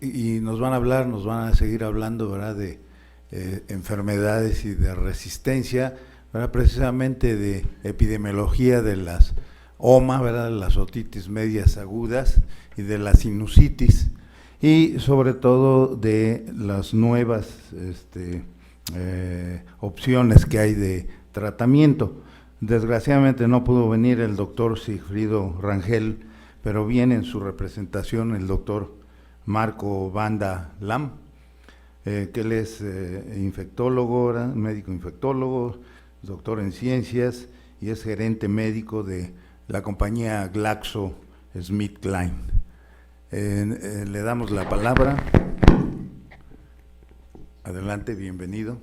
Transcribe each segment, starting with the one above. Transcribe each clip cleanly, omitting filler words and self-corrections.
y nos van a seguir hablando, ¿verdad?, de enfermedades y de resistencia, ¿verdad?, precisamente de epidemiología de las OMA, ¿verdad?, las otitis medias agudas y de la sinusitis, y sobre todo de las nuevas opciones que hay de tratamiento. Desgraciadamente no pudo venir el doctor Sigfrido Rangel, pero viene en su representación el doctor Marco Banda Lam, que él es infectólogo, médico infectólogo, doctor en ciencias y es gerente médico de la compañía GlaxoSmithKline. Le damos la palabra. Adelante, bienvenido.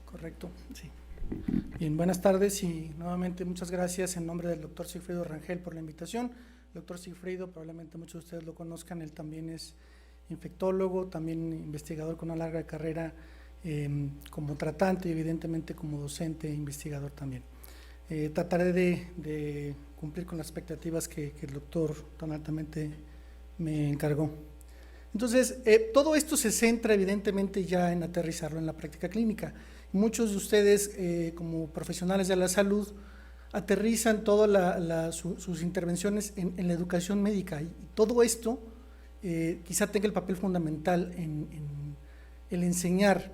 Correcto, sí. Bien, buenas tardes y nuevamente muchas gracias en nombre del doctor Sigfrido Rangel por la invitación. El doctor Sigfrido, probablemente muchos de ustedes lo conozcan, él también es infectólogo, también investigador con una larga carrera como tratante y evidentemente como docente e investigador también. Trataré de cumplir con las expectativas que el doctor tan altamente me encargó. Entonces, todo esto se centra evidentemente ya en aterrizarlo en la práctica clínica. Muchos de ustedes, como profesionales de la salud, aterrizan todas sus intervenciones en la educación médica y todo esto quizá tenga el papel fundamental en el enseñar,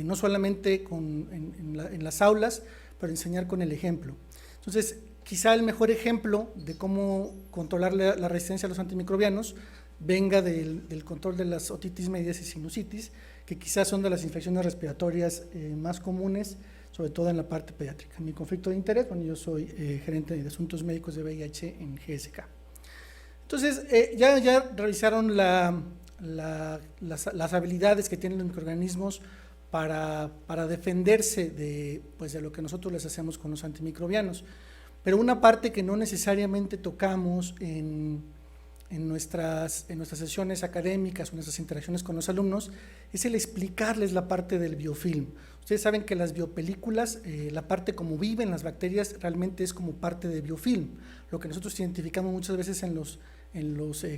no solamente en las aulas, pero enseñar con el ejemplo. Entonces, quizá el mejor ejemplo de cómo controlar la resistencia a los antimicrobianos venga del control de las otitis medias y sinusitis, que quizás son de las infecciones respiratorias más comunes, sobre todo en la parte pediátrica. Mi conflicto de interés, bueno, yo soy gerente de asuntos médicos de VIH en GSK. Entonces, ya revisaron las habilidades que tienen los microorganismos para defenderse de lo que nosotros les hacemos con los antimicrobianos. Pero una parte que no necesariamente tocamos en nuestras sesiones académicas o en nuestras interacciones con los alumnos es el explicarles la parte del biofilm. Ustedes saben que las biopelículas, la parte como viven las bacterias realmente es como parte de biofilm. Lo que nosotros identificamos muchas veces en los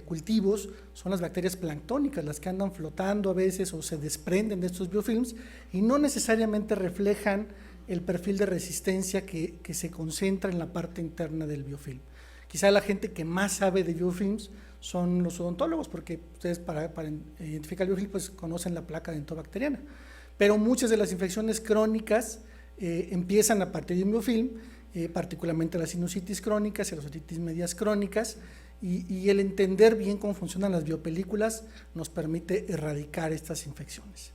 cultivos son las bacterias planctónicas, las que andan flotando a veces o se desprenden de estos biofilms y no necesariamente reflejan el perfil de resistencia que se concentra en la parte interna del biofilm. Quizá la gente que más sabe de biofilms son los odontólogos, porque ustedes para identificar el biofilm pues conocen la placa dentobacteriana, pero muchas de las infecciones crónicas empiezan a partir de un biofilm, particularmente las sinusitis crónicas y las otitis medias crónicas, y el entender bien cómo funcionan las biopelículas nos permite erradicar estas infecciones.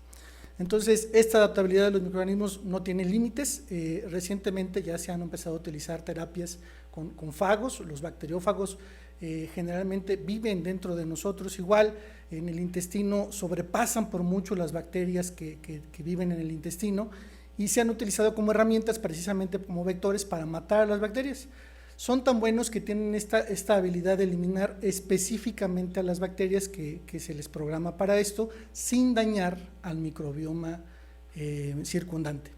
Entonces, esta adaptabilidad de los microorganismos no tiene límites. Recientemente ya se han empezado a utilizar terapias con fagos. Los bacteriófagos generalmente viven dentro de nosotros igual, en el intestino sobrepasan por mucho las bacterias que viven en el intestino y se han utilizado como herramientas precisamente como vectores para matar a las bacterias. Son tan buenos que tienen esta habilidad de eliminar específicamente a las bacterias que se les programa para esto, sin dañar al microbioma circundante.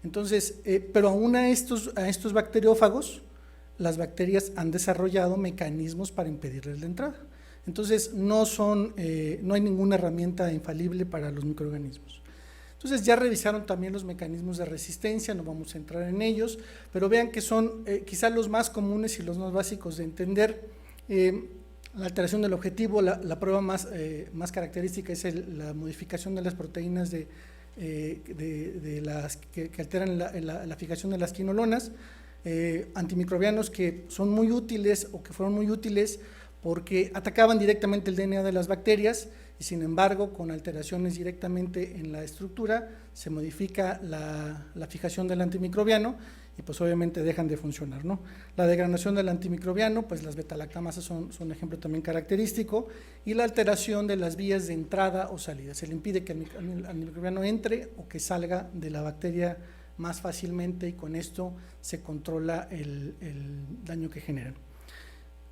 Entonces, pero aún a estos bacteriófagos, las bacterias han desarrollado mecanismos para impedirles la entrada. Entonces, no hay ninguna herramienta infalible para los microorganismos. Entonces ya revisaron también los mecanismos de resistencia, no vamos a entrar en ellos, pero vean que son quizá los más comunes y los más básicos de entender. La alteración del objetivo, la prueba más característica es la modificación de las proteínas que alteran la fijación de las quinolonas, antimicrobianos que son muy útiles o que fueron muy útiles porque atacaban directamente el DNA de las bacterias y sin embargo con alteraciones directamente en la estructura se modifica la fijación del antimicrobiano y pues obviamente dejan de funcionar, ¿no? La degradación del antimicrobiano, pues las beta-lactamasas son un ejemplo también característico y la alteración de las vías de entrada o salida, se le impide que el antimicrobiano entre o que salga de la bacteria más fácilmente y con esto se controla el daño que generan.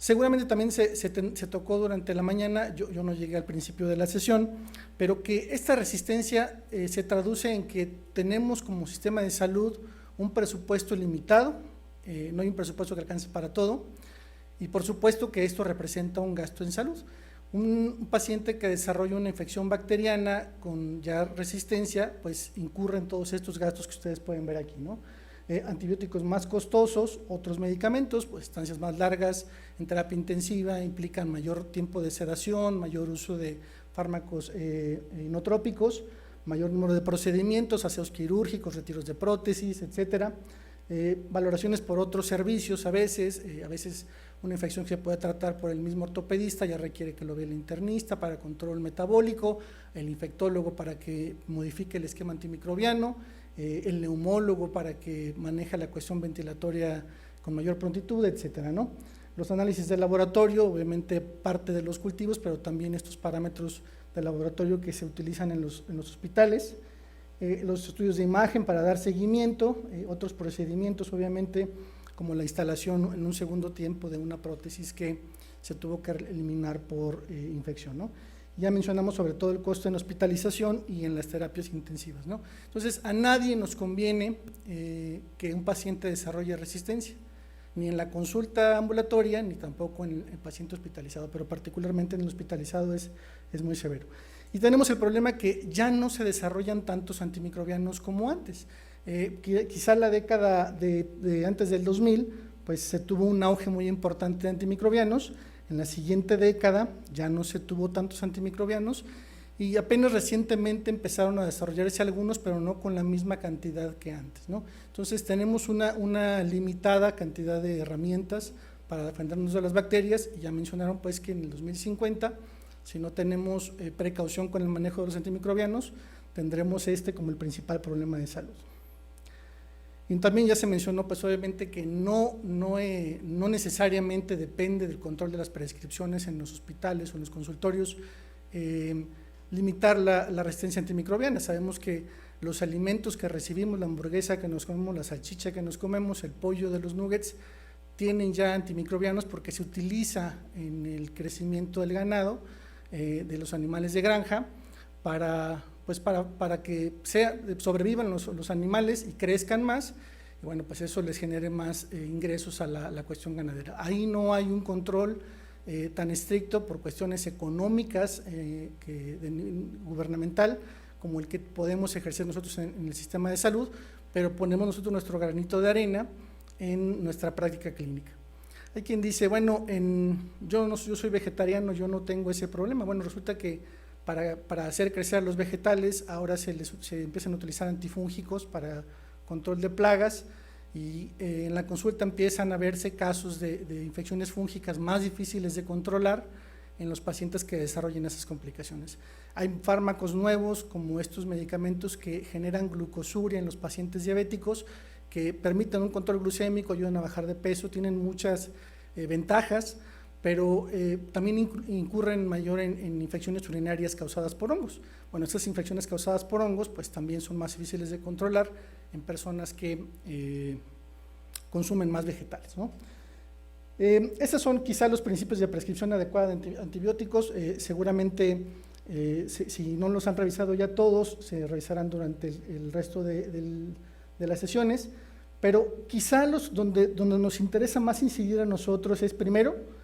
Seguramente también se tocó durante la mañana, yo no llegué al principio de la sesión, pero que esta resistencia se traduce en que tenemos como sistema de salud un presupuesto limitado, no hay un presupuesto que alcance para todo, y por supuesto que esto representa un gasto en salud. Un paciente que desarrolla una infección bacteriana con ya resistencia, pues incurre en todos estos gastos que ustedes pueden ver aquí, ¿no? Antibióticos más costosos, otros medicamentos, pues estancias más largas en terapia intensiva, implican mayor tiempo de sedación, mayor uso de fármacos inotrópicos, mayor número de procedimientos, aseos quirúrgicos, retiros de prótesis, etcétera. Valoraciones por otros servicios a veces una infección que se puede tratar por el mismo ortopedista ya requiere que lo vea el internista para control metabólico, el infectólogo para que modifique el esquema antimicrobiano, el neumólogo para que maneje la cuestión ventilatoria con mayor prontitud, etcétera, ¿no? Los análisis de laboratorio, obviamente parte de los cultivos, pero también estos parámetros de laboratorio que se utilizan en los hospitales, los estudios de imagen para dar seguimiento, otros procedimientos, obviamente, como la instalación en un segundo tiempo de una prótesis que se tuvo que eliminar por infección, ¿no? Ya mencionamos sobre todo el costo en hospitalización y en las terapias intensivas, ¿no? Entonces, a nadie nos conviene que un paciente desarrolle resistencia, ni en la consulta ambulatoria, ni tampoco en el paciente hospitalizado, pero particularmente en el hospitalizado es muy severo. Y tenemos el problema que ya no se desarrollan tantos antimicrobianos como antes. Quizá la década de antes del 2000, pues se tuvo un auge muy importante de antimicrobianos. En la siguiente década ya no se tuvo tantos antimicrobianos y apenas recientemente empezaron a desarrollarse algunos, pero no con la misma cantidad que antes, ¿no? Entonces tenemos una limitada cantidad de herramientas para defendernos de las bacterias, y ya mencionaron pues que en el 2050, si no tenemos precaución con el manejo de los antimicrobianos, tendremos como el principal problema de salud. Y también ya se mencionó, pues obviamente que no necesariamente depende del control de las prescripciones en los hospitales o en los consultorios, limitar la resistencia antimicrobiana. Sabemos que los alimentos que recibimos, la hamburguesa que nos comemos, la salchicha que nos comemos, el pollo de los nuggets, tienen ya antimicrobianos porque se utiliza en el crecimiento del ganado, de los animales de granja, para que sobrevivan los animales y crezcan más, y bueno, pues eso les genere más ingresos a la cuestión ganadera. Ahí no hay un control tan estricto por cuestiones económicas gubernamental como el que podemos ejercer nosotros en el sistema de salud, pero ponemos nosotros nuestro granito de arena en nuestra práctica clínica. Hay quien dice, bueno, yo soy vegetariano, yo no tengo ese problema. Bueno, resulta que para hacer crecer los vegetales ahora se empiezan a utilizar antifúngicos para control de plagas, y en la consulta empiezan a verse casos de infecciones fúngicas más difíciles de controlar en los pacientes que desarrollen esas complicaciones. Hay fármacos nuevos como estos medicamentos que generan glucosuria en los pacientes diabéticos, que permiten un control glucémico, ayudan a bajar de peso, tienen muchas ventajas, pero también incurren mayor en infecciones urinarias causadas por hongos. Bueno, estas infecciones causadas por hongos pues también son más difíciles de controlar en personas que consumen más vegetales, ¿no? Estos son quizá los principios de prescripción adecuada de antibióticos. Seguramente si no los han revisado ya todos, se revisarán durante el resto de las sesiones, pero quizá donde nos interesa más incidir a nosotros es primero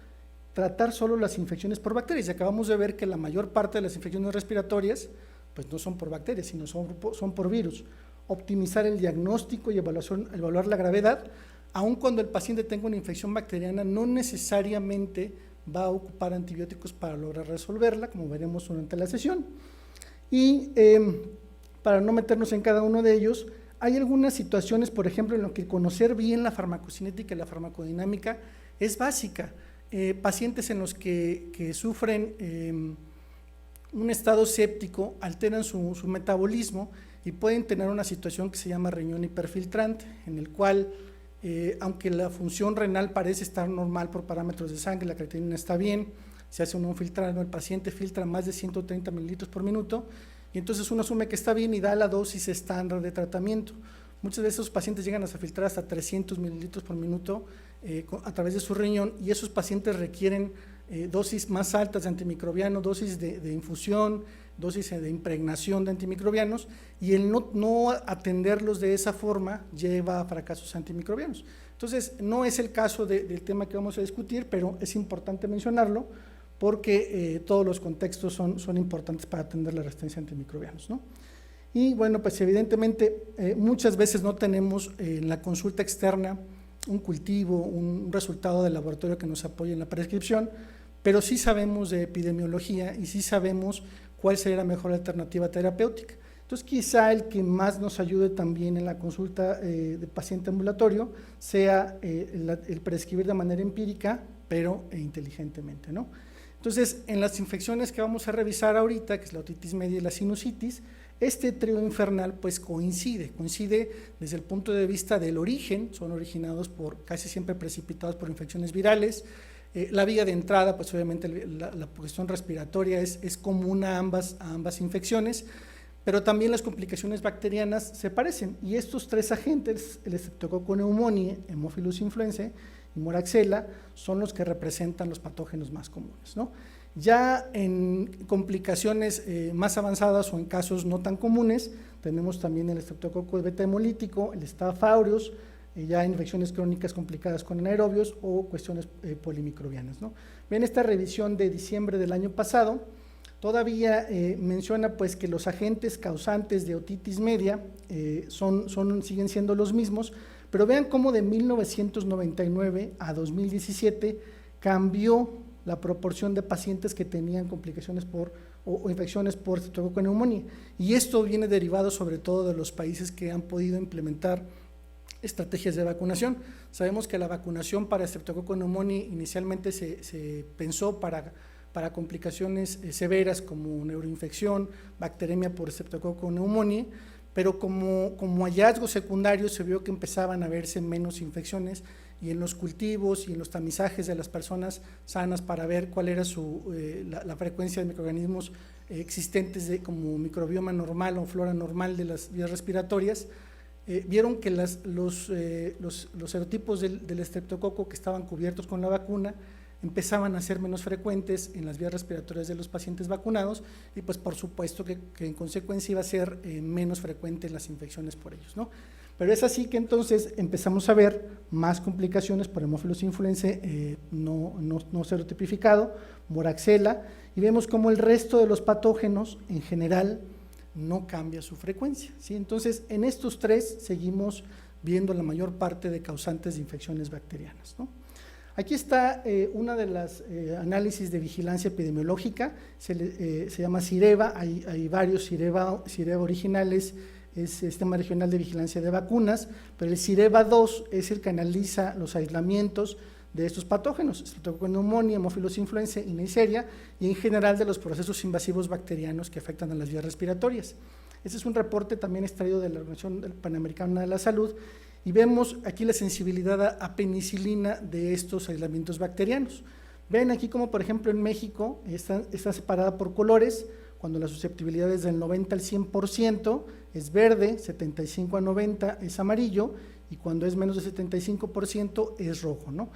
tratar solo las infecciones por bacterias. Y acabamos de ver que la mayor parte de las infecciones respiratorias pues no son por bacterias, sino son por virus. Optimizar el diagnóstico y evaluar la gravedad, aun cuando el paciente tenga una infección bacteriana, no necesariamente va a ocupar antibióticos para lograr resolverla, como veremos durante la sesión. Y para no meternos en cada uno de ellos, hay algunas situaciones, por ejemplo, en las que conocer bien la farmacocinética y la farmacodinámica es básica. Pacientes en los que sufren un estado séptico alteran su metabolismo y pueden tener una situación que se llama riñón hiperfiltrante, en el cual, aunque la función renal parece estar normal por parámetros de sangre, la creatinina está bien, se hace un filtrado, el paciente filtra más de 130 mililitros por minuto, y entonces uno asume que está bien y da la dosis estándar de tratamiento. muchas veces esos pacientes llegan a filtrar hasta 300 mililitros por minuto a través de su riñón, y esos pacientes requieren dosis más altas de antimicrobiano, dosis de infusión, dosis de impregnación de antimicrobianos, y el no atenderlos de esa forma lleva a fracasos antimicrobianos. Entonces, no es el caso del tema que vamos a discutir, pero es importante mencionarlo porque todos los contextos son importantes para atender la resistencia a antimicrobianos, ¿no? Y bueno, pues evidentemente muchas veces no tenemos en la consulta externa un cultivo, un resultado del laboratorio que nos apoye en la prescripción, pero sí sabemos de epidemiología y sí sabemos cuál sería la mejor alternativa terapéutica. Entonces, quizá el que más nos ayude también en la consulta de paciente ambulatorio sea el prescribir de manera empírica, pero inteligentemente, ¿no? Entonces, en las infecciones que vamos a revisar ahorita, que es la otitis media y la sinusitis, este trío infernal pues coincide desde el punto de vista del origen, son originados casi siempre precipitados por infecciones virales. La vía de entrada, pues obviamente la cuestión respiratoria es común a ambas infecciones, pero también las complicaciones bacterianas se parecen, y estos tres agentes, el Streptococcus pneumoniae, Haemophilus influenzae y Moraxella, son los que representan los patógenos más comunes, ¿no? Ya en complicaciones más avanzadas o en casos no tan comunes, tenemos también el Streptococcus beta hemolítico, el Staph aureus, ya infecciones crónicas complicadas con anaerobios o cuestiones polimicrobianas, ¿no? Bien, esta revisión de diciembre del año pasado todavía menciona pues que los agentes causantes de otitis media siguen siendo los mismos, pero vean cómo de 1999 a 2017 cambió la proporción de pacientes que tenían complicaciones o infecciones por Streptococcus pneumoniae, y esto viene derivado sobre todo de los países que han podido implementar estrategias de vacunación. Sabemos que la vacunación para Streptococcus pneumoniae inicialmente se pensó para complicaciones severas como neuroinfección, bacteremia por Streptococcus pneumoniae, pero como hallazgo secundario se vio que empezaban a verse menos infecciones, y en los cultivos y en los tamizajes de las personas sanas para ver cuál era la frecuencia de microorganismos existentes como microbioma normal o flora normal de las vías respiratorias, vieron que los serotipos del estreptococo que estaban cubiertos con la vacuna empezaban a ser menos frecuentes en las vías respiratorias de los pacientes vacunados, y pues por supuesto que en consecuencia iba a ser menos frecuente las infecciones por ellos, ¿no? Pero es así que entonces empezamos a ver más complicaciones por Haemophilus influenzae no serotipificado, Moraxella, y vemos como el resto de los patógenos en general no cambia su frecuencia, ¿sí? Entonces, en estos tres seguimos viendo la mayor parte de causantes de infecciones bacterianas, ¿no? Aquí está una de las análisis de vigilancia epidemiológica, se llama CIREVA, hay varios CIREVA originales, es Sistema Regional de Vigilancia de Vacunas, pero el CIREVA-2 es el que analiza los aislamientos de estos patógenos, Streptococcus pneumoniae, Haemophilus influenzae y Neisseria, y en general de los procesos invasivos bacterianos que afectan a las vías respiratorias. Este es un reporte también extraído de la Organización Panamericana de la Salud, y vemos aquí la sensibilidad a penicilina de estos aislamientos bacterianos. Ven aquí como por ejemplo en México está separada por colores, cuando la susceptibilidad es del 90 al 100% es verde, 75 a 90 es amarillo, y cuando es menos de 75% es rojo, ¿no?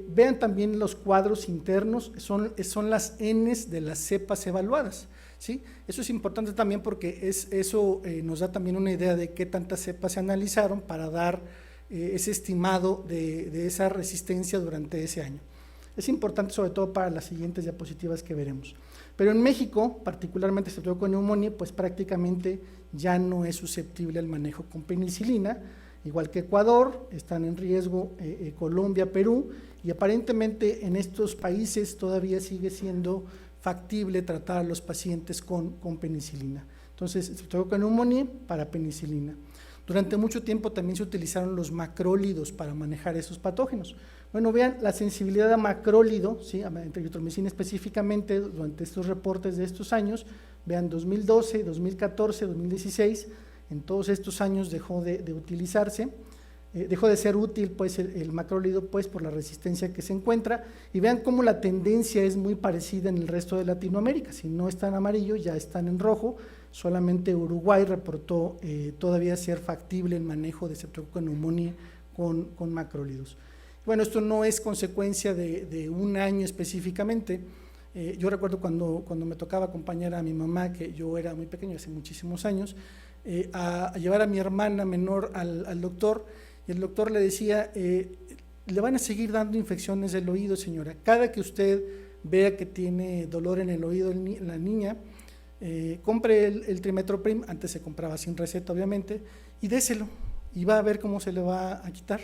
Vean también los cuadros internos, son las Ns de las cepas evaluadas, ¿sí? Eso es importante también porque eso nos da también una idea de qué tantas cepas se analizaron para dar ese estimado de esa resistencia durante ese año. Es importante sobre todo para las siguientes diapositivas que veremos. Pero en México, particularmente Streptococcus pneumoniae, pues prácticamente ya no es susceptible al manejo con penicilina, igual que Ecuador, están en riesgo Colombia, Perú, y aparentemente en estos países todavía sigue siendo factible tratar a los pacientes con penicilina. Entonces, Streptococcus pneumoniae para penicilina. Durante mucho tiempo también se utilizaron los macrólidos para manejar esos patógenos. Bueno, vean la sensibilidad a macrólido, ¿sí? A eritromicina específicamente, durante estos reportes de estos años, vean 2012, 2014, 2016, en todos estos años dejó de utilizarse, dejó de ser útil pues el macrólido pues por la resistencia que se encuentra, y vean cómo la tendencia es muy parecida en el resto de Latinoamérica. Si no están en amarillo ya están en rojo, solamente Uruguay reportó todavía ser factible el manejo de Streptococcus pneumoniae con macrólidos. Bueno, esto no es consecuencia de un año específicamente. Yo recuerdo cuando me tocaba acompañar a mi mamá, que yo era muy pequeño, hace muchísimos años, a llevar a mi hermana menor al doctor, y el doctor le decía, le van a seguir dando infecciones del oído, señora. Cada que usted vea que tiene dolor en el oído la niña, compre el Trimethoprim, antes se compraba sin receta obviamente, y déselo, y va a ver cómo se le va a quitar.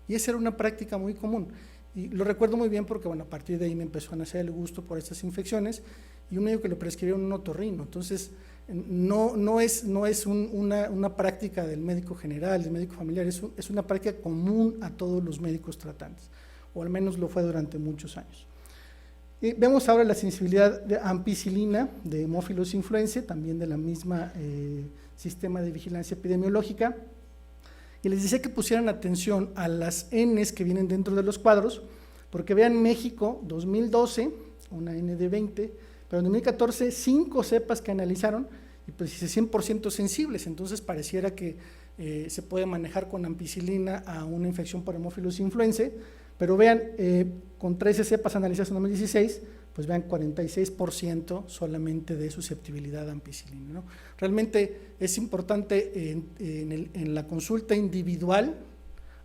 Y esa era una práctica muy común. Y lo recuerdo muy bien porque, bueno, a partir de ahí me empezó a nacer el gusto por estas infecciones, y un médico que lo prescribió un otorrino. Entonces, no es una práctica del médico general, del médico familiar, es una práctica común a todos los médicos tratantes, o al menos lo fue durante muchos años. Vemos ahora la sensibilidad de ampicilina de Haemophilus influenzae, también de la misma sistema de vigilancia epidemiológica. Y les decía que pusieran atención a las Ns que vienen dentro de los cuadros, porque vean México 2012, una N de 20, pero en 2014 5 cepas que analizaron y pues 100% sensibles, entonces pareciera que se puede manejar con ampicilina a una infección por Haemophilus influenzae, pero vean, con 13 cepas analizadas en 2016, pues vean 46% solamente de susceptibilidad a ampicilina, ¿no? Realmente es importante en la consulta individual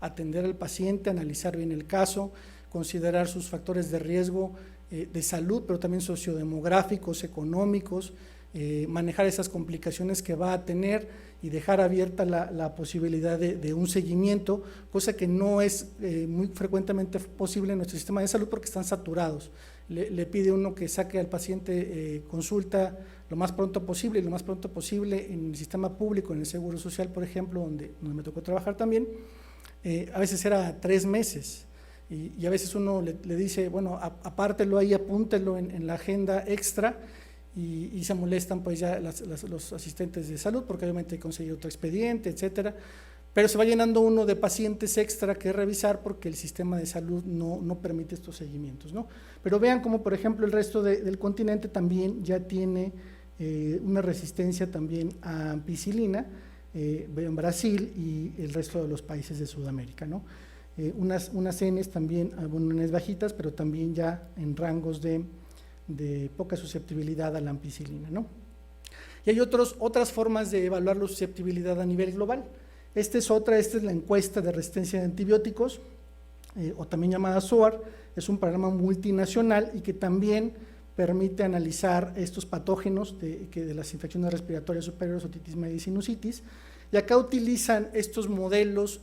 atender al paciente, analizar bien el caso, considerar sus factores de riesgo de salud, pero también sociodemográficos, económicos, manejar esas complicaciones que va a tener y dejar abierta la posibilidad de un seguimiento, cosa que no es muy frecuentemente posible en nuestro sistema de salud porque están saturados. Le pide uno que saque al paciente consulta lo más pronto posible, y lo más pronto posible en el sistema público, en el Seguro Social, por ejemplo, donde me tocó trabajar también, a veces era 3 meses. Y a veces uno le dice, bueno, apártelo ahí, apúntelo en la agenda extra, y se molestan pues ya los asistentes de salud, porque obviamente hay que conseguir otro expediente, etcétera, pero se va llenando uno de pacientes extra que revisar porque el sistema de salud no permite estos seguimientos, ¿no? Pero vean como, por ejemplo, el resto del continente también ya tiene una resistencia también a ampicilina, en Brasil y el resto de los países de Sudamérica, ¿no? Unas Ns también, Ns bajitas, pero también ya en rangos de poca susceptibilidad a la ampicilina, ¿no? Y hay otras formas de evaluar la susceptibilidad a nivel global. Esta es la encuesta de resistencia de antibióticos, o también llamada SOAR. Es un programa multinacional y que también permite analizar estos patógenos de las infecciones respiratorias superiores, otitis media y sinusitis. Y acá utilizan estos modelos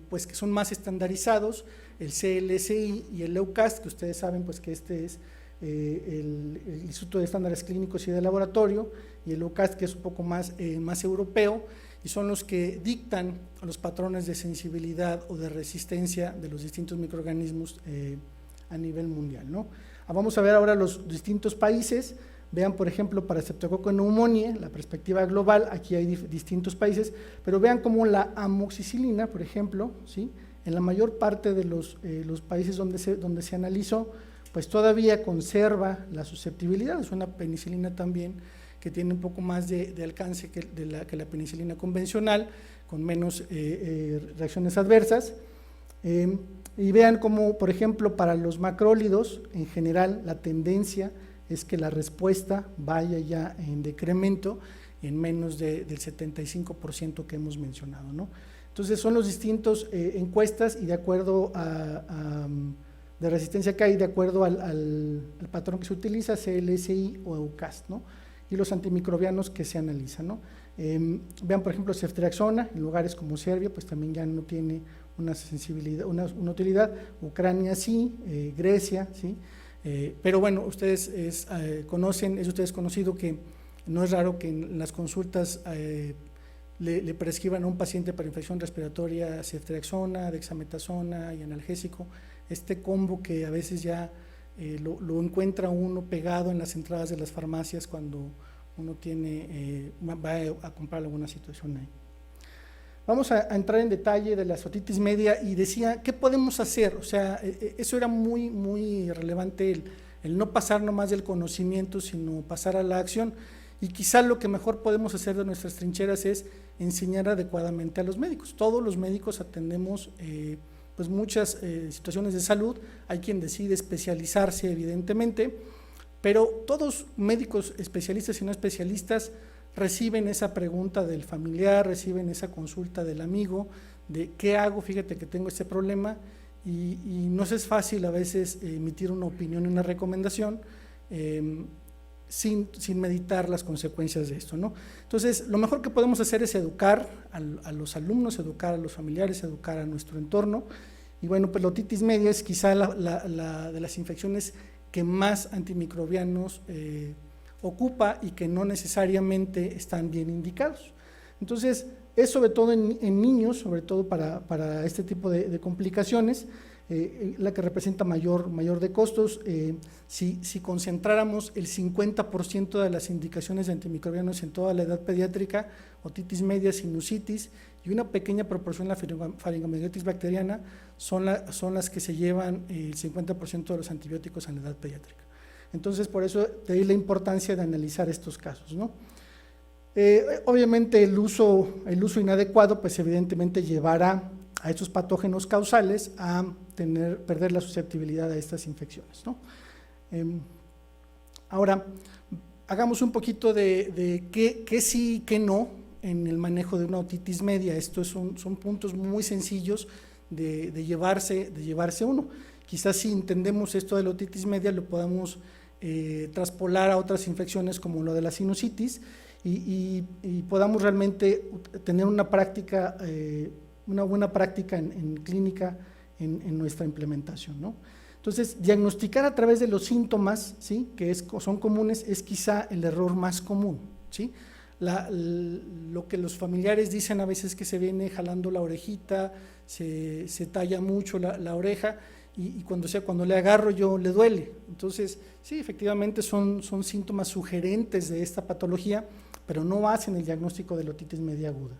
pues que son más estandarizados, el CLSI y el EUCAST, que ustedes saben pues que este es el Instituto de Estándares Clínicos y de Laboratorio, y el EUCAST, que es un poco más europeo, y son los que dictan los patrones de sensibilidad o de resistencia de los distintos microorganismos a nivel mundial, ¿no? Vamos a ver ahora los distintos países. Vean, por ejemplo, para Streptococcus pneumoniae, la perspectiva global, aquí hay distintos países, pero vean cómo la amoxicilina, por ejemplo, ¿sí?, en la mayor parte de los países donde se analizó, pues todavía conserva la susceptibilidad. Es una penicilina también que tiene un poco más de alcance que la penicilina convencional, con menos reacciones adversas. Y vean cómo, por ejemplo, para los macrólidos, en general, la tendencia es que la respuesta vaya ya en decremento en menos del 75% que hemos mencionado, ¿no? Entonces, son los distintos encuestas y de acuerdo de resistencia que hay, de acuerdo al patrón que se utiliza, CLSI o EUCAST, ¿no? Y los antimicrobianos que se analizan, ¿no? Vean, por ejemplo, ceftriaxona, en lugares como Serbia, pues también ya no tiene una sensibilidad, una utilidad. Ucrania sí, Grecia sí, pero bueno, ustedes conocen, es ustedes conocido que no es raro que en las consultas le prescriban a un paciente para infección respiratoria ceftriaxona, dexametasona y analgésico, este combo que a veces ya lo encuentra uno pegado en las entradas de las farmacias cuando uno va a comprar alguna situación ahí. Vamos a entrar en detalle de la otitis media y decía, ¿qué podemos hacer? O sea, eso era muy relevante, el no pasar nomás del conocimiento, sino pasar a la acción. Y quizá lo que mejor podemos hacer de nuestras trincheras es enseñar adecuadamente a los médicos. Todos los médicos atendemos pues muchas situaciones de salud, hay quien decide especializarse evidentemente, pero todos médicos especialistas y no especialistas reciben esa pregunta del familiar, reciben esa consulta del amigo, de qué hago, fíjate que tengo este problema, y no es fácil a veces emitir una opinión y una recomendación sin meditar las consecuencias de esto, ¿no? Entonces, lo mejor que podemos hacer es educar a los alumnos, educar a los familiares, educar a nuestro entorno, y bueno, pues la otitis media es quizá la de las infecciones que más antimicrobianos ocupa y que no necesariamente están bien indicados. Entonces, es sobre todo en niños, sobre todo para este tipo de complicaciones, la que representa mayor de costos. Si concentráramos el 50% de las indicaciones de antimicrobianos en toda la edad pediátrica, otitis media, sinusitis y una pequeña proporción de la faringoamigdalitis bacteriana son las que se llevan el 50% de los antibióticos en la edad pediátrica. Entonces, por eso de ahí la importancia de analizar estos casos, ¿no? Obviamente el uso inadecuado, pues evidentemente llevará a estos patógenos causales a perder la susceptibilidad a estas infecciones, ¿no? Ahora, hagamos un poquito de qué sí y qué no en el manejo de una otitis media. Estos son puntos muy sencillos de llevarse uno. Quizás si entendemos esto de la otitis media lo podamos traspolar a otras infecciones como lo de la sinusitis y podamos realmente tener una práctica, una buena práctica en clínica en nuestra implementación, ¿no? Entonces, diagnosticar a través de los síntomas, ¿sí?, que son comunes, es quizá el error más común, ¿sí? Lo que los familiares dicen a veces que se viene jalando la orejita, se talla mucho la oreja y cuando le agarro yo le duele. Entonces, sí, efectivamente son síntomas sugerentes de esta patología, pero no hacen el diagnóstico de la otitis media aguda.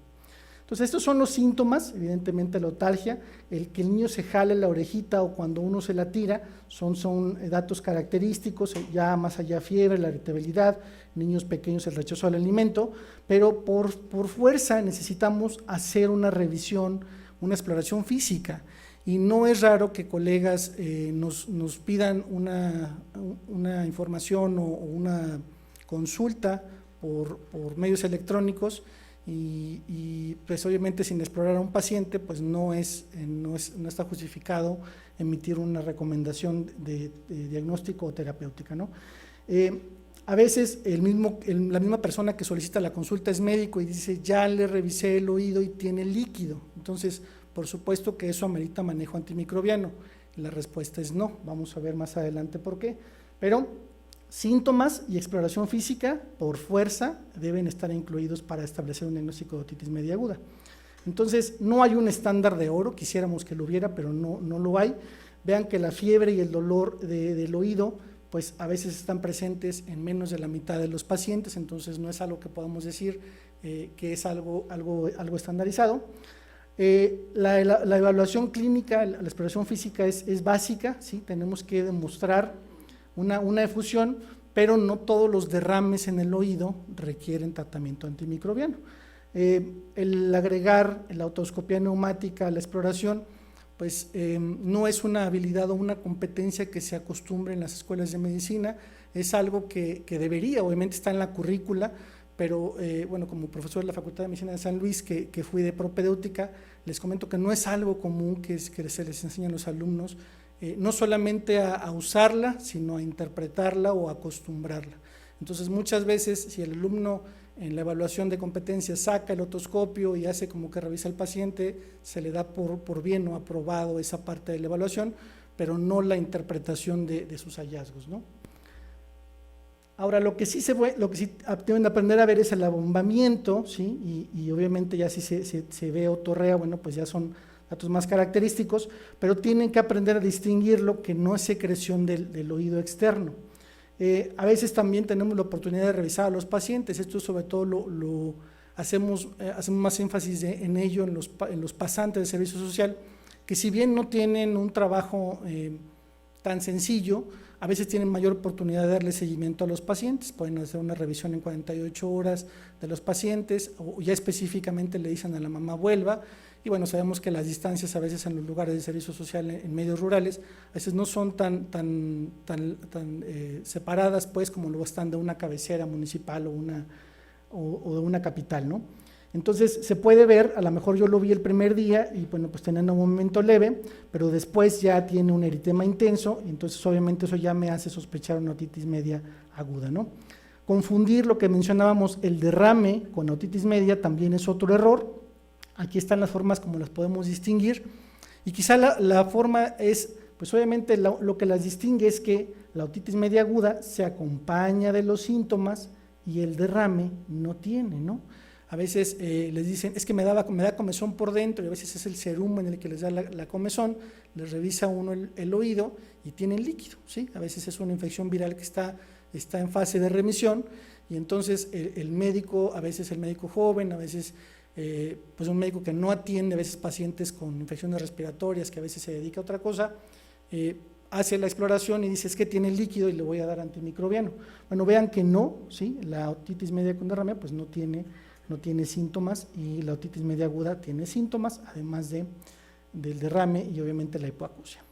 Entonces, estos son los síntomas, evidentemente la otalgia, el que el niño se jale la orejita o cuando uno se la tira, son datos característicos, ya más allá fiebre, la irritabilidad, niños pequeños el rechazo al alimento, pero por fuerza necesitamos hacer una revisión, una exploración física, y no es raro que colegas nos pidan una información o una consulta por medios electrónicos, y pues obviamente sin explorar a un paciente pues no está justificado emitir una recomendación de diagnóstico o terapéutica, ¿no? A veces la misma persona que solicita la consulta es médico y dice ya le revisé el oído y tiene líquido, entonces por supuesto que eso amerita manejo antimicrobiano. Y la respuesta es no, vamos a ver más adelante por qué, pero síntomas y exploración física por fuerza deben estar incluidos para establecer un diagnóstico de otitis media aguda. Entonces, no hay un estándar de oro, quisiéramos que lo hubiera, pero no lo hay. Vean que la fiebre y el dolor del oído, pues a veces están presentes en menos de la mitad de los pacientes, entonces no es algo que podamos decir que es algo estandarizado. La evaluación clínica, la exploración física es básica, ¿sí? Tenemos que demostrar una efusión, pero no todos los derrames en el oído requieren tratamiento antimicrobiano. El agregar la otoscopia neumática a la exploración, pues no es una habilidad o una competencia que se acostumbre en las escuelas de medicina, es algo que debería, obviamente está en la currícula, pero bueno, como profesor de la Facultad de Medicina de San Luis, que fui de propedéutica, les comento que no es algo común que se les enseña a los alumnos, no solamente a usarla, sino a interpretarla o a acostumbrarla. Entonces, muchas veces, si el alumno en la evaluación de competencias saca el otoscopio y hace como que revisa al paciente, se le da por bien o aprobado esa parte de la evaluación, pero no la interpretación de sus hallazgos, ¿no? Ahora, lo que sí deben aprender a ver es el abombamiento, ¿sí? Y obviamente ya si se ve otorrea, bueno, pues ya son datos más característicos, pero tienen que aprender a distinguirlo, que no es secreción del oído externo. A veces también tenemos la oportunidad de revisar a los pacientes, esto sobre todo hacemos más énfasis en ello en los pasantes de servicio social, que si bien no tienen un trabajo tan sencillo, a veces tienen mayor oportunidad de darle seguimiento a los pacientes, pueden hacer una revisión en 48 horas de los pacientes, o ya específicamente le dicen a la mamá vuelva, y bueno, sabemos que las distancias a veces en los lugares de servicio social en medios rurales, a veces no son tan separadas pues como lo están de una cabecera municipal o de una capital, ¿no? Entonces se puede ver, a lo mejor yo lo vi el primer día y bueno, pues teniendo un movimiento leve, pero después ya tiene un eritema intenso, y entonces obviamente eso ya me hace sospechar una otitis media aguda, ¿no? Confundir lo que mencionábamos, el derrame con otitis media también es otro error. Aquí están las formas como las podemos distinguir, y quizá la forma es, pues obviamente lo que las distingue es que la otitis media aguda se acompaña de los síntomas y el derrame no tiene, ¿no? A veces les dicen, es que me da comezón por dentro, y a veces es el cerumen el que les da la comezón, les revisa uno el oído y tienen líquido, ¿sí? A veces es una infección viral que está en fase de remisión, y entonces el médico, a veces el médico joven, a veces pues un médico que no atiende a veces pacientes con infecciones respiratorias, que a veces se dedica a otra cosa, hace la exploración y dice, es que tiene líquido y le voy a dar antimicrobiano. Bueno, vean que no, ¿sí? La otitis media con derrame pues no tiene síntomas, y la otitis media aguda tiene síntomas, además del derrame y obviamente la hipoacusia.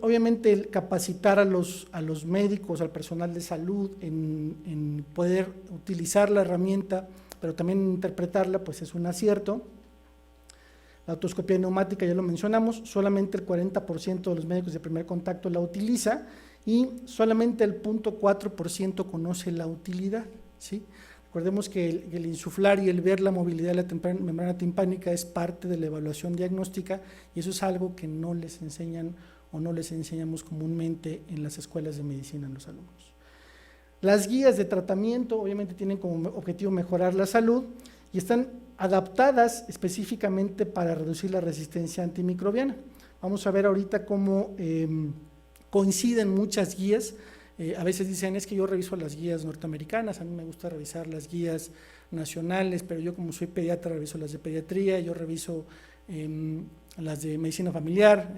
Obviamente el capacitar a los médicos, al personal de salud en poder utilizar la herramienta, pero también interpretarla, pues es un acierto. La otoscopia neumática ya lo mencionamos, solamente el 40% de los médicos de primer contacto la utiliza, y solamente el 0.4% conoce la utilidad, ¿sí? Recordemos que el insuflar y el ver la movilidad de la membrana timpánica es parte de la evaluación diagnóstica, y eso es algo que no les enseñan o no les enseñamos comúnmente en las escuelas de medicina a los alumnos. Las guías de tratamiento obviamente tienen como objetivo mejorar la salud y están adaptadas específicamente para reducir la resistencia antimicrobiana. Vamos a ver ahorita cómo coinciden muchas guías. A veces dicen, es que yo reviso las guías norteamericanas, a mí me gusta revisar las guías nacionales, pero yo como soy pediatra reviso las de pediatría, yo reviso las de medicina familiar,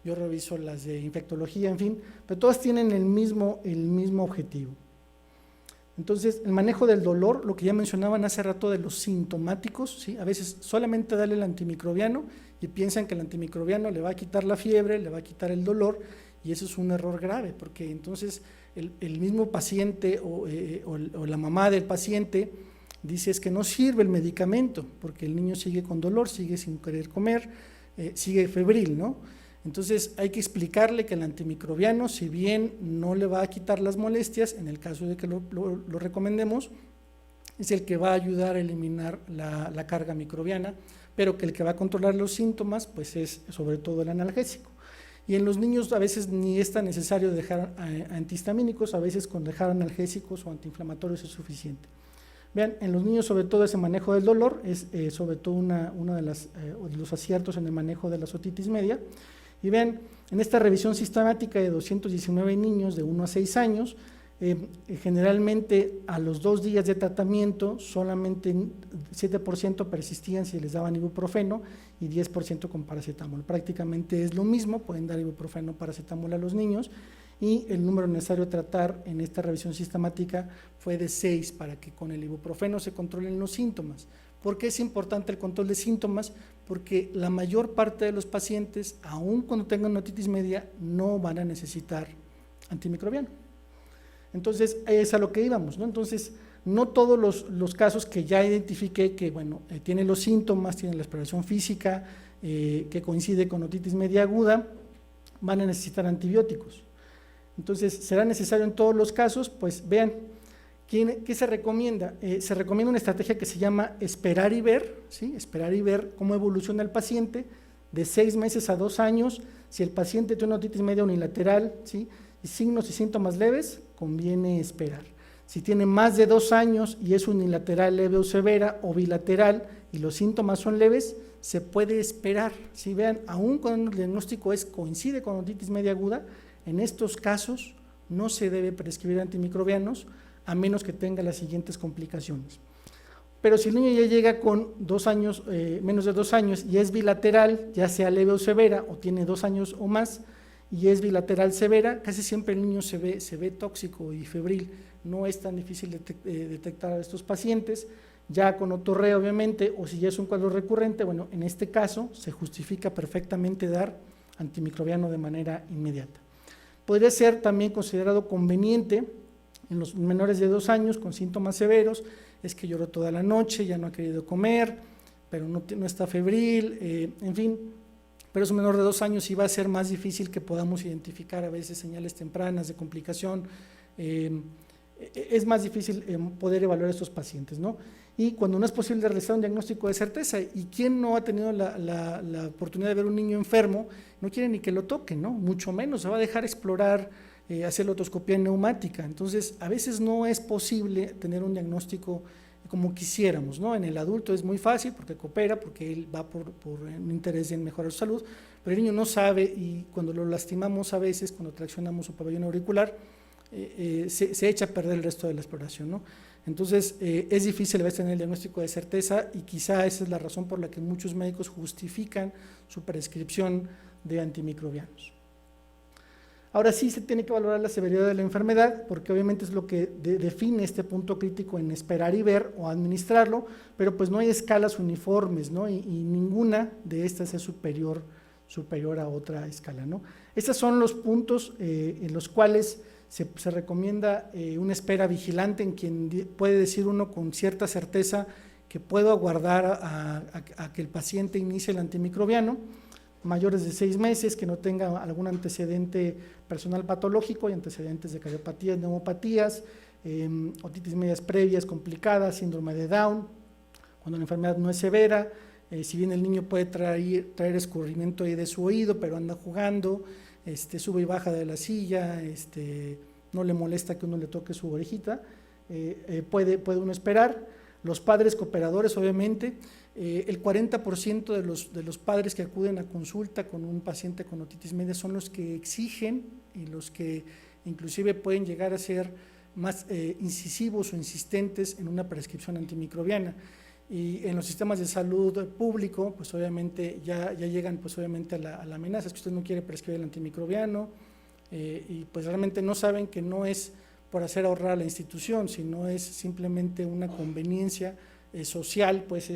yo reviso las de infectología, en fin, pero todas tienen el mismo objetivo. Entonces, el manejo del dolor, lo que ya mencionaban hace rato de los sintomáticos, ¿sí? A veces solamente darle el antimicrobiano y piensan que el antimicrobiano le va a quitar la fiebre, le va a quitar el dolor, y eso es un error grave, porque entonces el mismo paciente o la mamá del paciente dice, es que no sirve el medicamento, porque el niño sigue con dolor, sigue sin querer comer, sigue febril, ¿no? Entonces hay que explicarle que el antimicrobiano, si bien no le va a quitar las molestias, en el caso de que lo recomendemos, es el que va a ayudar a eliminar la carga microbiana, pero que el que va a controlar los síntomas, pues es sobre todo el analgésico. Y en los niños a veces ni es tan necesario dejar antihistamínicos, a veces con dejar analgésicos o antiinflamatorios es suficiente. Vean, en los niños sobre todo ese manejo del dolor es sobre todo uno de los aciertos en el manejo de la otitis media. Y vean, en esta revisión sistemática de 219 niños de 1 a 6 años, generalmente a los 2 días de tratamiento solamente 7% persistían si les daban ibuprofeno y 10% con paracetamol. Prácticamente es lo mismo, pueden dar ibuprofeno, paracetamol a los niños, y el número necesario a tratar en esta revisión sistemática fue de 6 para que con el ibuprofeno se controlen los síntomas. ¿Por qué es importante el control de síntomas? Porque la mayor parte de los pacientes, aun cuando tengan una otitis media, no van a necesitar antimicrobiano. Entonces, es a lo que íbamos, ¿no? Entonces, no todos los casos que ya identifiqué que, bueno, tienen los síntomas, tienen la exploración física, que coincide con otitis media aguda, van a necesitar antibióticos. Entonces, ¿será necesario en todos los casos? Pues vean, ¿qué se recomienda? Se recomienda una estrategia que se llama esperar y ver, ¿sí? Esperar y ver cómo evoluciona el paciente de 6 meses a 2 años. Si el paciente tiene una otitis media unilateral, ¿sí? Y signos y síntomas leves, conviene esperar. Si tiene más de 2 años y es unilateral, leve o severa, o bilateral, y los síntomas son leves, se puede esperar. Si vean, aún cuando el diagnóstico coincide con otitis media aguda, en estos casos no se debe prescribir antimicrobianos a menos que tenga las siguientes complicaciones. Pero si el niño ya llega con 2 años, menos de 2 años y es bilateral, ya sea leve o severa, o tiene 2 años o más, y es bilateral severa, casi siempre el niño se ve tóxico y febril. No es tan difícil detectar a estos pacientes. Ya con otorrea, obviamente, o si ya es un cuadro recurrente, bueno, en este caso se justifica perfectamente dar antimicrobiano de manera inmediata. Podría ser también considerado conveniente en los menores de 2 años con síntomas severos, es que lloró toda la noche, ya no ha querido comer, pero no está febril, en fin, pero es un menor de 2 años y va a ser más difícil que podamos identificar a veces señales tempranas de complicación, es más difícil poder evaluar a estos pacientes, ¿no? Y cuando no es posible realizar un diagnóstico de certeza, ¿y quién no ha tenido la oportunidad de ver un niño enfermo? No quiere ni que lo toquen, ¿no? Mucho menos se va a dejar explorar, hacer la otoscopía neumática. Entonces, a veces no es posible tener un diagnóstico como quisiéramos, ¿no? En el adulto es muy fácil porque coopera, porque él va por un interés en mejorar su salud, pero el niño no sabe y cuando lo lastimamos a veces, cuando traccionamos su pabellón auricular, se echa a perder el resto de la exploración, ¿no? Entonces, es difícil a veces tener el diagnóstico de certeza y quizá esa es la razón por la que muchos médicos justifican su prescripción de antimicrobianos. Ahora sí se tiene que valorar la severidad de la enfermedad, porque obviamente es lo que define este punto crítico en esperar y ver o administrarlo, pero pues no hay escalas uniformes, ¿no? Y ninguna de estas es superior a otra escala, ¿no? Estos son los puntos en los cuales se recomienda una espera vigilante en quien puede decir uno con cierta certeza que puedo aguardar a que el paciente inicie el antimicrobiano, mayores de 6 meses, que no tenga algún antecedente personal patológico y antecedentes de cardiopatías, neumopatías, otitis medias previas complicadas, síndrome de Down, cuando la enfermedad no es severa, si bien el niño puede traer escurrimiento ahí de su oído, pero anda jugando, sube y baja de la silla, no le molesta que uno le toque su orejita, puede uno esperar. Los padres cooperadores, obviamente, el 40% de los padres que acuden a consulta con un paciente con otitis media son los que exigen y los que inclusive pueden llegar a ser más incisivos o insistentes en una prescripción antimicrobiana. Y en los sistemas de salud público, pues obviamente ya llegan pues obviamente a la amenaza, es que usted no quiere prescribir el antimicrobiano y pues realmente no saben que no es por hacer ahorrar a la institución, sino es simplemente una conveniencia social, pues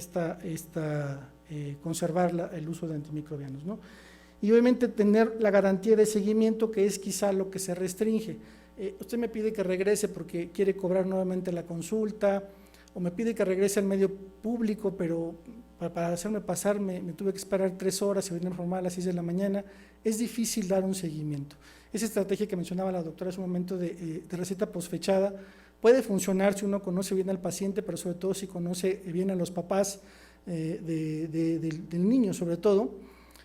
conservar el uso de antimicrobianos, ¿no? Y obviamente tener la garantía de seguimiento, que es quizá lo que se restringe. Usted me pide que regrese porque quiere cobrar nuevamente la consulta, o me pide que regrese al medio público, pero para hacerme pasar me tuve que esperar 3 horas y venir a formar a las 6 de la mañana. Es difícil dar un seguimiento. Esa estrategia que mencionaba la doctora hace un momento de receta posfechada puede funcionar si uno conoce bien al paciente, pero sobre todo si conoce bien a los papás del niño sobre todo,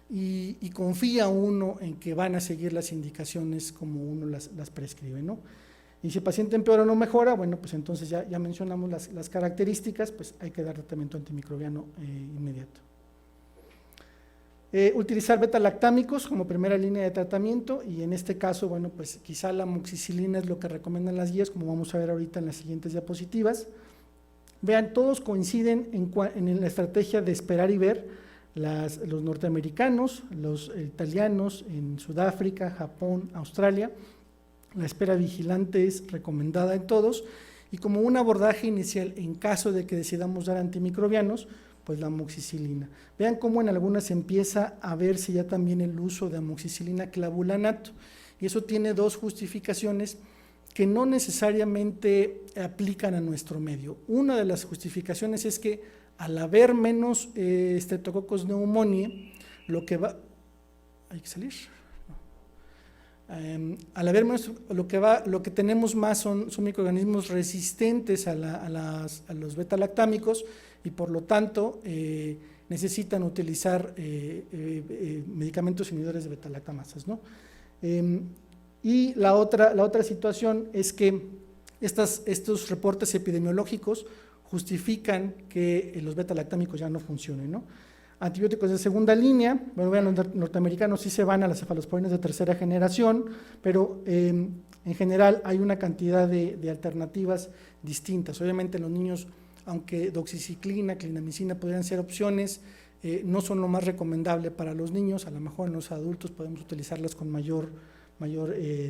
y confía uno en que van a seguir las indicaciones como uno las prescribe, ¿no? Y si el paciente empeora o no mejora, bueno, pues entonces ya mencionamos las características, pues hay que dar tratamiento antimicrobiano inmediato. Utilizar beta-lactámicos como primera línea de tratamiento, y en este caso, bueno, pues quizá la amoxicilina es lo que recomiendan las guías, como vamos a ver ahorita en las siguientes diapositivas. Vean, todos coinciden en la estrategia de esperar y ver. Los norteamericanos, los italianos, en Sudáfrica, Japón, Australia, la espera vigilante es recomendada en todos, y como un abordaje inicial en caso de que decidamos dar antimicrobianos, pues la amoxicilina. Vean cómo en algunas empieza a verse ya también el uso de amoxicilina clavulanato, y eso tiene 2 justificaciones que no necesariamente aplican a nuestro medio. Una de las justificaciones es que al haber menos Streptococcus pneumoniae, lo que va... ¿Hay que salir? Al haber menos, lo que tenemos más son microorganismos resistentes a los beta-lactámicos, y por lo tanto necesitan utilizar medicamentos inhibidores de beta-lactamasas, ¿no? Y la otra situación es que estos reportes epidemiológicos justifican que los beta-lactámicos ya no funcionen, ¿no? Antibióticos de segunda línea, bueno, vean, los norteamericanos sí se van a las cefalosporinas de tercera generación, pero en general hay una cantidad de alternativas distintas. Obviamente los niños, aunque doxiciclina, clindamicina podrían ser opciones, no son lo más recomendable para los niños, a lo mejor en los adultos podemos utilizarlas con mayor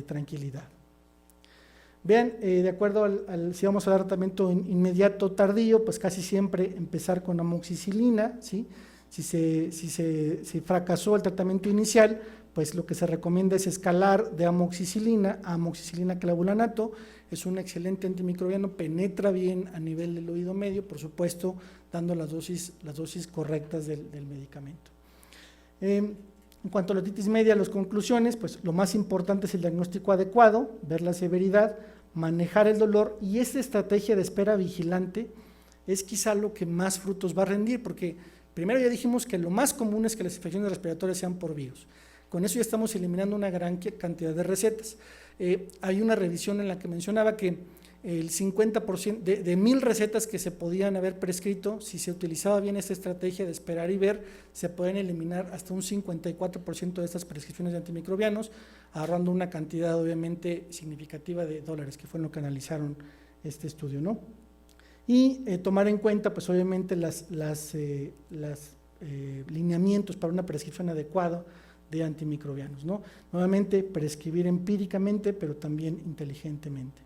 tranquilidad. Vean, de acuerdo si vamos a dar tratamiento inmediato tardío, pues casi siempre empezar con amoxicilina, ¿sí? Si fracasó el tratamiento inicial, pues lo que se recomienda es escalar de amoxicilina a amoxicilina clavulanato. Es un excelente antimicrobiano, penetra bien a nivel del oído medio, por supuesto, dando las dosis correctas del medicamento. En cuanto a la otitis media, las conclusiones, pues lo más importante es el diagnóstico adecuado, ver la severidad, manejar el dolor, y esta estrategia de espera vigilante es quizá lo que más frutos va a rendir, porque primero ya dijimos que lo más común es que las infecciones respiratorias sean por virus. Con eso ya estamos eliminando una gran cantidad de recetas. Hay una revisión en la que mencionaba que el 50% de 1,000 recetas que se podían haber prescrito, si se utilizaba bien esta estrategia de esperar y ver, se pueden eliminar hasta un 54% de estas prescripciones de antimicrobianos, ahorrando una cantidad obviamente significativa de dólares, que fue lo que analizaron este estudio, ¿no? Y tomar en cuenta, pues obviamente, los lineamientos para una prescripción adecuada de antimicrobianos, ¿no? Nuevamente, prescribir empíricamente, pero también inteligentemente.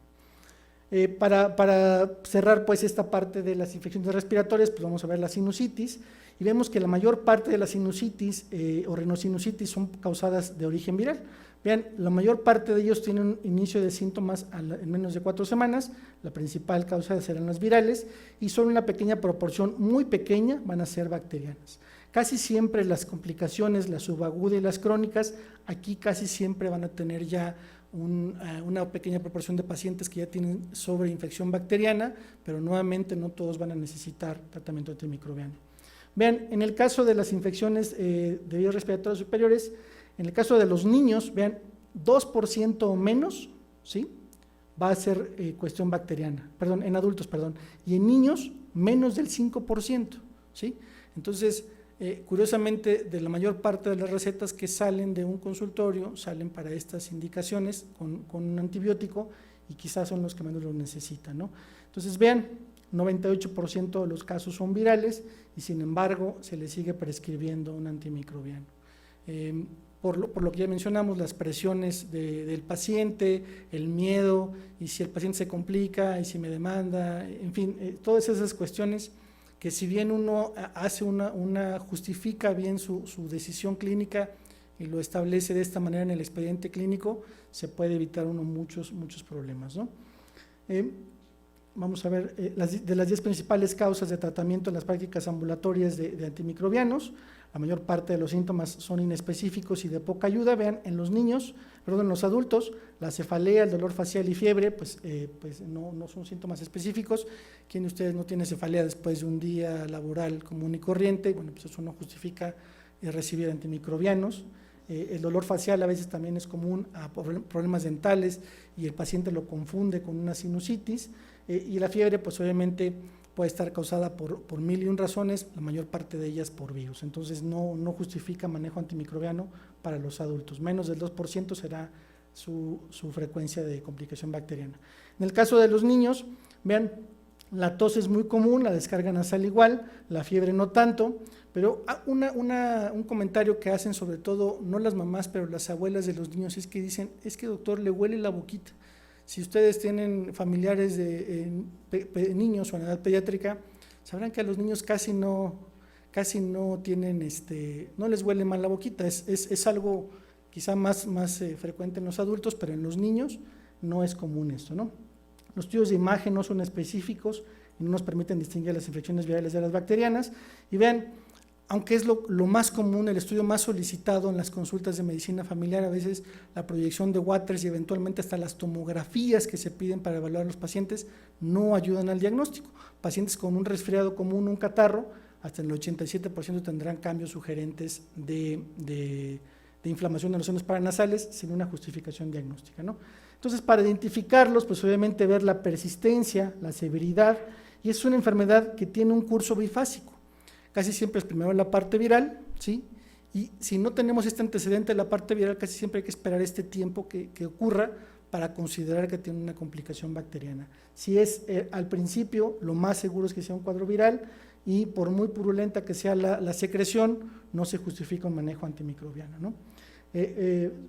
Para cerrar pues esta parte de las infecciones respiratorias, pues vamos a ver la sinusitis, y vemos que la mayor parte de la sinusitis o rinosinusitis son causadas de origen viral. Vean, la mayor parte de ellos tienen un inicio de síntomas en menos de 4 semanas, la principal causa serán las virales, y solo una pequeña proporción, muy pequeña, van a ser bacterianas. Casi siempre las complicaciones, las subagudas y las crónicas, aquí casi siempre van a tener ya una pequeña proporción de pacientes que ya tienen sobreinfección bacteriana, pero nuevamente no todos van a necesitar tratamiento antimicrobiano. Vean, en el caso de las infecciones de vías respiratorias superiores, en el caso de los niños, vean, 2% o menos, ¿sí?, va a ser cuestión bacteriana, perdón, en adultos, perdón, y en niños menos del 5%, ¿sí? Entonces, curiosamente, de la mayor parte de las recetas que salen de un consultorio, salen para estas indicaciones con un antibiótico, y quizás son los que menos lo necesitan, ¿no? Entonces, vean, 98% de los casos son virales, y sin embargo, se le sigue prescribiendo un antimicrobiano. Por lo que ya mencionamos, las presiones del paciente, el miedo, y si el paciente se complica, y si me demanda, en fin, todas esas cuestiones que, si bien uno hace justifica bien su decisión clínica y lo establece de esta manera en el expediente clínico, se puede evitar uno muchos problemas, ¿no? Vamos a ver de las 10 principales causas de tratamiento en las prácticas ambulatorias de antimicrobianos. La mayor parte de los síntomas son inespecíficos y de poca ayuda. Vean, en los adultos, la cefalea, el dolor facial y fiebre, pues no son síntomas específicos. ¿Quién de ustedes no tiene cefalea después de un día laboral común y corriente? Bueno, pues eso no justifica recibir antimicrobianos. El dolor facial a veces también es común a problemas dentales, y el paciente lo confunde con una sinusitis. Y la fiebre, pues obviamente puede estar causada por 1,001 razones, la mayor parte de ellas por virus. Entonces no justifica manejo antimicrobiano para los adultos. Menos del 2% será su frecuencia de complicación bacteriana. En el caso de los niños, vean, la tos es muy común, la descarga nasal igual, la fiebre no tanto, pero un comentario que hacen sobre todo, no las mamás, pero las abuelas de los niños, es que dicen, es que doctor, le huele la boquita. Si ustedes tienen familiares de niños o en edad pediátrica, sabrán que a los niños casi no tienen, no les huele mal la boquita. Es algo quizá más frecuente en los adultos, pero en los niños no es común esto, ¿no? Los estudios de imagen no son específicos y no nos permiten distinguir las infecciones virales de las bacterianas. Y vean, aunque es lo más común, el estudio más solicitado en las consultas de medicina familiar, a veces la proyección de Waters y eventualmente hasta las tomografías que se piden para evaluar a los pacientes no ayudan al diagnóstico. Pacientes con un resfriado común, un catarro, hasta el 87% tendrán cambios sugerentes de inflamación de los senos paranasales sin una justificación diagnóstica, ¿no? Entonces, para identificarlos, pues obviamente ver la persistencia, la severidad, y es una enfermedad que tiene un curso bifásico. Casi siempre es primero la parte viral, ¿sí? Y si no tenemos este antecedente de la parte viral, casi siempre hay que esperar este tiempo que ocurra para considerar que tiene una complicación bacteriana. Si es al principio, lo más seguro es que sea un cuadro viral, y por muy purulenta que sea la secreción, no se justifica un manejo antimicrobiano, ¿no?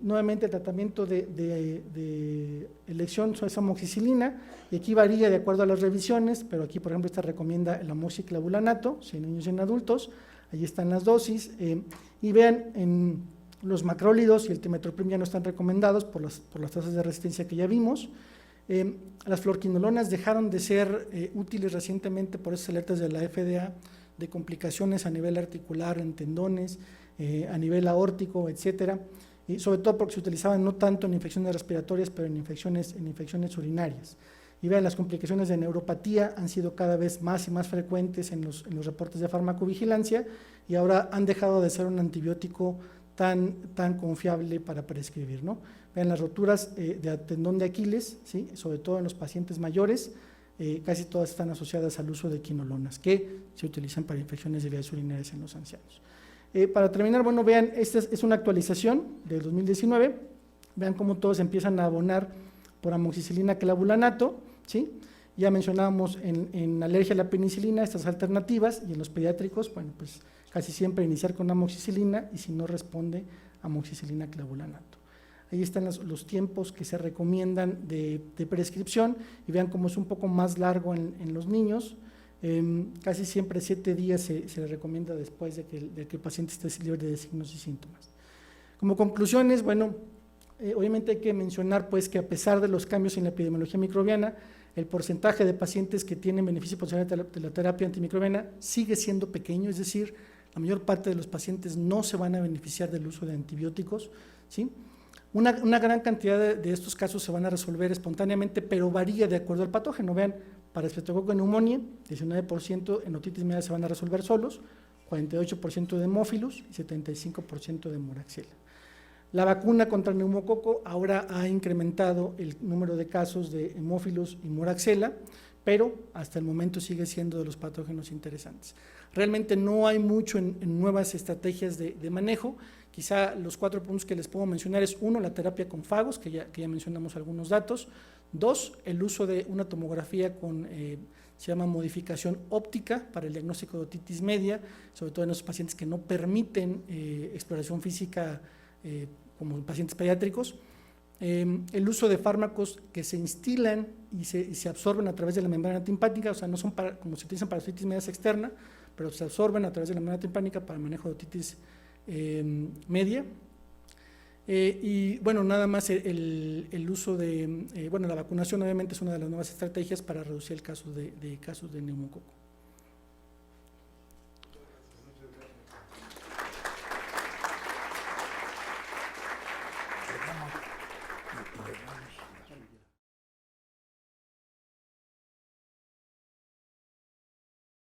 Nuevamente, el tratamiento de elección es amoxicilina, y aquí varía de acuerdo a las revisiones, pero aquí, por ejemplo, esta recomienda el amoxiclavulanato, si en niños y en adultos. Ahí están las dosis, y vean, en los macrólidos y el timetoprim ya no están recomendados por las tasas de resistencia que ya vimos. Las fluorquinolonas dejaron de ser útiles recientemente por esas alertas de la FDA de complicaciones a nivel articular, en tendones, a nivel aórtico, etcétera, y sobre todo porque se utilizaban no tanto en infecciones respiratorias, pero en infecciones urinarias. Y vean, las complicaciones de neuropatía han sido cada vez más y más frecuentes en los reportes de farmacovigilancia, y ahora han dejado de ser un antibiótico tan confiable para prescribir, ¿no? Vean, las roturas de tendón de Aquiles, ¿sí?, sobre todo en los pacientes mayores, casi todas están asociadas al uso de quinolonas, que se utilizan para infecciones de vías urinarias en los ancianos. Para terminar, bueno, vean, esta es una actualización del 2019, vean cómo todos empiezan a abonar por amoxicilina clavulanato, ¿sí? Ya mencionábamos en alergia a la penicilina estas alternativas, y en los pediátricos, bueno, pues casi siempre iniciar con amoxicilina, y si no responde, amoxicilina clavulanato. Ahí están los tiempos que se recomiendan de prescripción, y vean cómo es un poco más largo en los niños. Casi siempre 7 días se le recomienda después de que el paciente esté libre de signos y síntomas. Como conclusiones, bueno, obviamente hay que mencionar pues que a pesar de los cambios en la epidemiología microbiana, el porcentaje de pacientes que tienen beneficio potencial de la terapia antimicrobiana sigue siendo pequeño, es decir, la mayor parte de los pacientes no se van a beneficiar del uso de antibióticos, ¿sí? Una gran cantidad de estos casos se van a resolver espontáneamente, pero varía de acuerdo al patógeno. Vean, para Streptococcus pneumoniae, 19% en otitis media se van a resolver solos, 48% de Haemophilus y 75% de Moraxella. La vacuna contra el neumococo ahora ha incrementado el número de casos de Haemophilus y Moraxella, pero hasta el momento sigue siendo de los patógenos interesantes. Realmente no hay mucho en nuevas estrategias de manejo. Quizá los 4 puntos que les puedo mencionar es: 1, la terapia con fagos, que ya mencionamos algunos datos; 2, el uso de una tomografía con, se llama modificación óptica para el diagnóstico de otitis media, sobre todo en los pacientes que no permiten exploración física como pacientes pediátricos; el uso de fármacos que se instilan y se absorben a través de la membrana timpánica, o sea, no son como se utilizan para otitis media externa, pero se absorben a través de la membrana timpánica para el manejo de otitis media. Y bueno, nada más el uso de, bueno, la vacunación obviamente es una de las nuevas estrategias para reducir el caso de casos de neumococo.